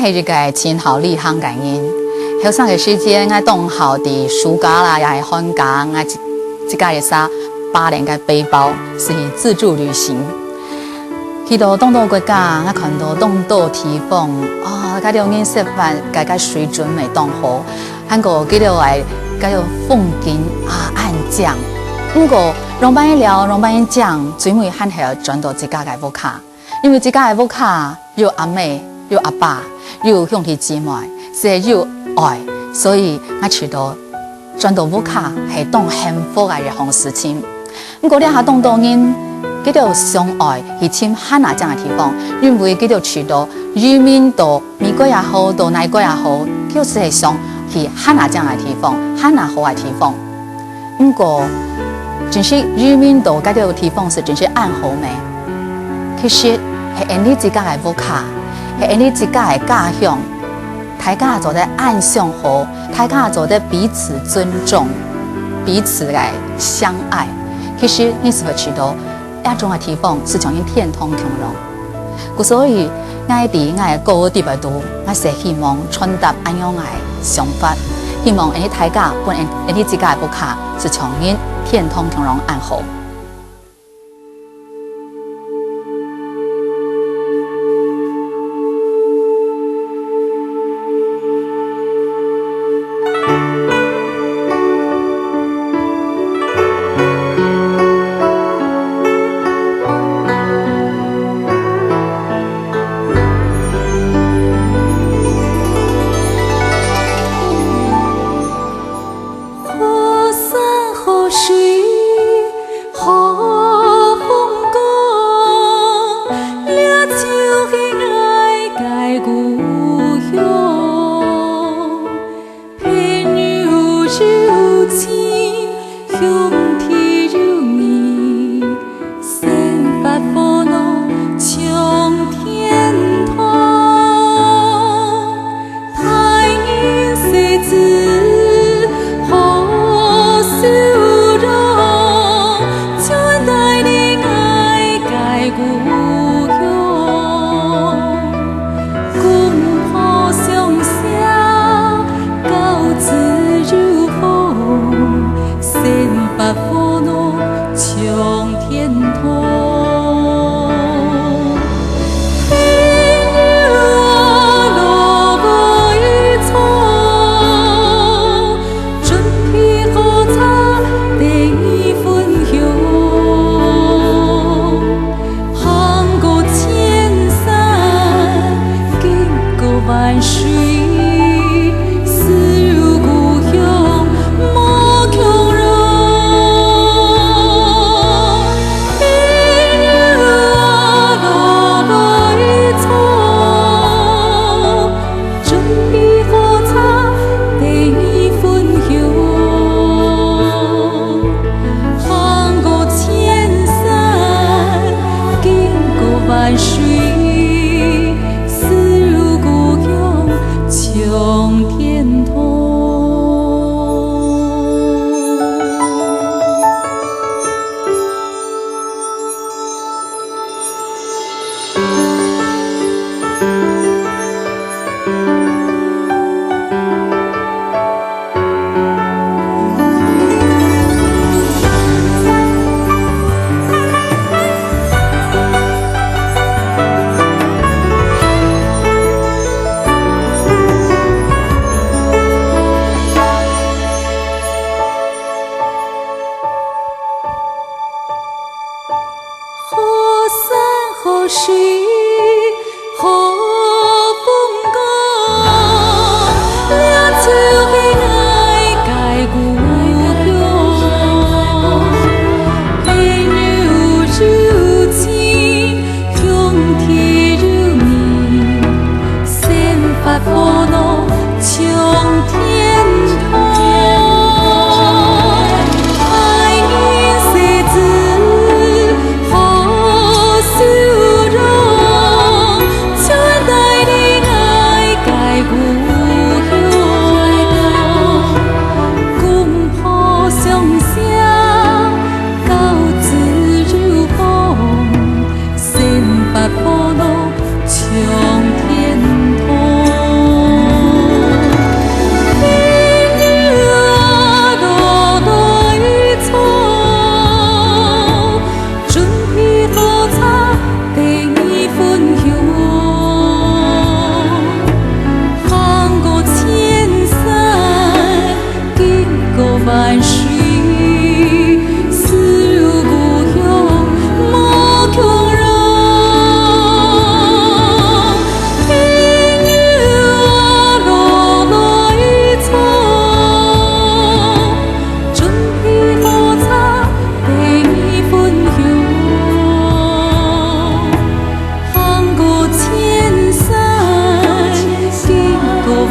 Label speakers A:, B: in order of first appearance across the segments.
A: 是一个真好利行感恩。后生的时间，我当校的暑假啦，也系寒假，我这个啥8年的背包是自助旅行。去到东岛国家，我看到东岛地方啊，嗰条颜色法，嗰個水準未當好，韓國嗰條係嗰條風景啊暗降。不過龍班一聊，龍班一講，最尾還係要轉到自家嘅屋卡，因為自家嘅屋卡有阿妹，有阿爸，有兄弟姊妹，是有愛，所以我覺得轉到屋卡係當幸福嘅一項事情。不過呢下東島人。佢哋相愛係簽漢那這樣嘅地方，因為佢哋去到移民到美國也好，到哪國也好，就是係想去漢那這樣嘅地方，漢那好嘅地方。不過，真是移民到嗰條地方是真是暗好美。其實係你自家嘅屋卡，係你自家嘅家鄉，大家做得暗相好，大家做得彼此尊重，彼此嚟相愛。其實你是否知道？亞種嘅地方是從天堂共榮，所以我哋我高啲嚟讀，我是希望傳達咁樣嘅想法，希望你大家本你自家嘅屋卡是從天堂共榮安好。
B: 向天堂。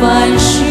B: 凡事